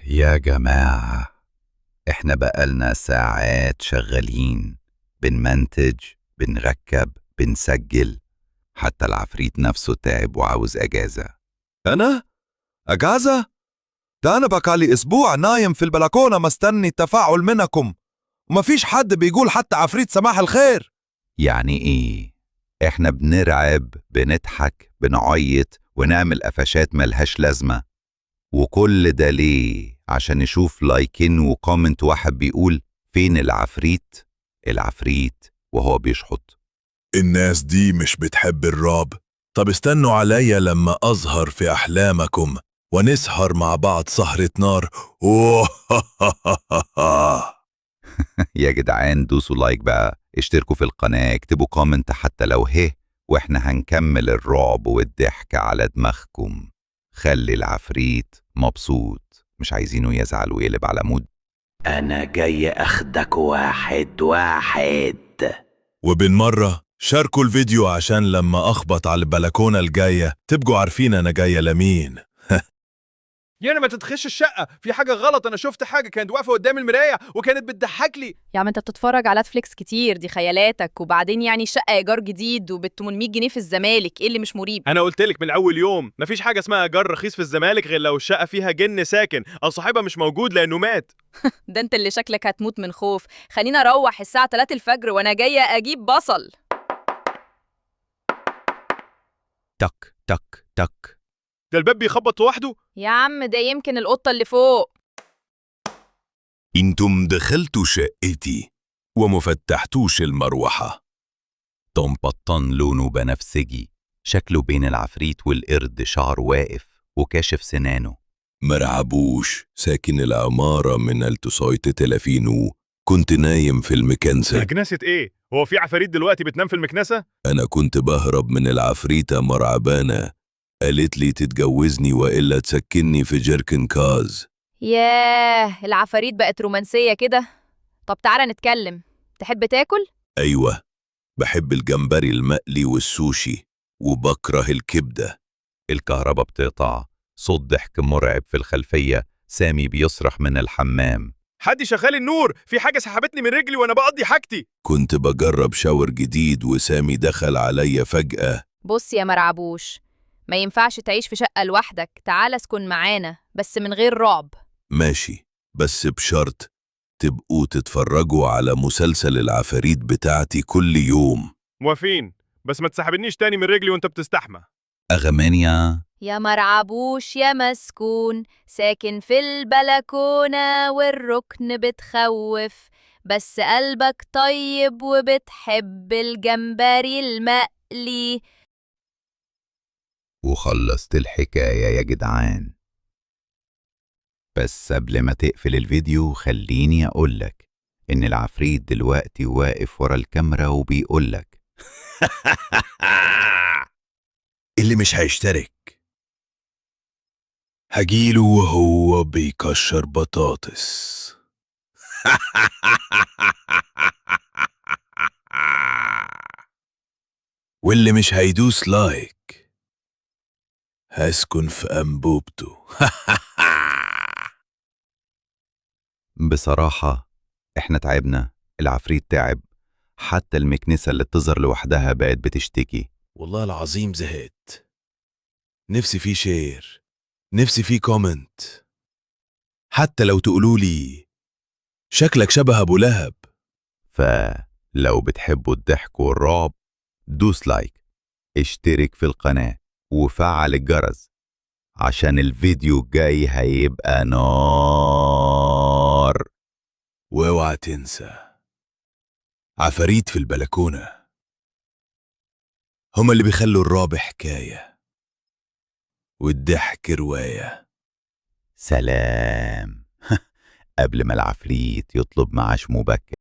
يا جماعة، احنا بقالنا ساعات شغالين، بنمنتج، بنركب، بنسجل. حتى العفريت نفسه تعب وعاوز اجازة. أنا؟ أجازة؟ ده أنا بقالي أسبوع نايم في البلكونة مستني التفاعل منكم، ومفيش حد بيقول حتى عفريت صباح الخير. يعني ايه؟ احنا بنرعب، بنضحك، بنعيط، ونعمل قفشات ملهاش لازمة. وكل ده ليه؟ عشان نشوف لايكين وكومنت واحد بيقول فين العفريت؟ العفريت وهو بيشحط. الناس دي مش بتحب الرعب. طب استنوا عليا لما أظهر في أحلامكم ونسهر مع بعض سهرة نار. أوه يا جدعان دوسوا لايك بقى، اشتركوا في القناة، اكتبوا كومنت حتى لو واحنا هنكمل الرعب والضحك على دماغكم. خلي العفريت مبسوط، مش عايزينه يزعل ويقلب على مود. أنا جاي أخدك واحد واحد. وبالمرة شاركوا الفيديو عشان لما أخبط على البلكونة الجاية تبقوا عارفين أنا جاية لمين. يعني ما تدخلش الشقة، في حاجة غلط. أنا شفت حاجة كانت واقفة قدام المراية وكانت بتضحك لي. يا عم انت بتتفرج على نتفليكس كتير، دي خيالاتك. وبعدين يعني شقة ايجار جديد وب 800 جنيه في الزمالك، ايه اللي مش مريب؟ أنا قلت لك من أول يوم مفيش حاجة اسمها إيجار رخيص في الزمالك غير لو الشقة فيها جن ساكن أو صاحبها مش موجود لأنه مات. ده انت اللي شكلك هتموت من خوف. خلينا اروح الساعة 3 الفجر وانا جاية اجيب بصل. تك تك تك. ده الباب بيخبط لوحده. يا عم ده يمكن القطة اللي فوق. انتم دخلتوا شقتي ومفتحتوش المروحة. طن بطن لونه بنفسجي، شكله بين العفريت والقرد، شعر واقف وكاشف سنانه. مرعبوش، ساكن العمارة من 1930. كنت نايم في المكنسة. مكنسة إيه؟ هو في عفاريت دلوقتي بتنام في المكنسة؟ أنا كنت بهرب من العفريتة مرعبانة، قالت لي تتجوزني وإلا تسكنني في جيركن كاز. ياه العفاريت بقت رومانسية كده. طب تعالى نتكلم، تحب تاكل؟ أيوة، بحب الجمبري المقلي والسوشي وبكره الكبدة. الكهرباء بتقطع، صوت ضحك مرعب في الخلفية، سامي بيصرخ من الحمام. حد شغال النور، في حاجة سحبتني من رجلي وأنا بقضي حاجتي. كنت بجرب شاور جديد وسامي دخل عليا فجأة. بص يا مرعبوش، ما ينفعش تعيش في شقة لوحدك، تعال اسكن معانا بس من غير رعب. ماشي، بس بشرط تبقوا تتفرجوا على مسلسل العفاريت بتاعتي كل يوم. موافقين، بس ما تسحبنيش تاني من رجلي وأنت بتستحمى. أغمانيا. يا مرعبوش يا مسكون، ساكن في البلكونة والركن بتخوف، بس قلبك طيب وبتحب الجمبري المقلي. وخلصت الحكاية يا جدعان. بس قبل ما تقفل الفيديو خليني أقولك إن العفريت دلوقتي واقف ورا الكاميرا وبيقولك اللي مش هيشترك هجيله وهو بيكشر بطاطس. واللي مش هيدوس لايك هسكن في أنبوبته. بصراحة إحنا تعبنا، العفريت تعب، حتى المكنسة اللي بتظهر لوحدها بقت بتشتكي. والله العظيم زهقت، نفسي فيه شير، نفسي فيه كومنت، حتى لو تقولولي شكلك شبه أبو لهب. فلو بتحبوا الضحك والرعب دوس لايك، اشترك في القناة وفعل الجرس عشان الفيديو الجاي هيبقى نار. واوعى تنسى، عفاريت في البلكونة هما اللي بيخلوا الرعب حكاية والضحك رواية. سلام. قبل ما العفريت يطلب معاش مبكر.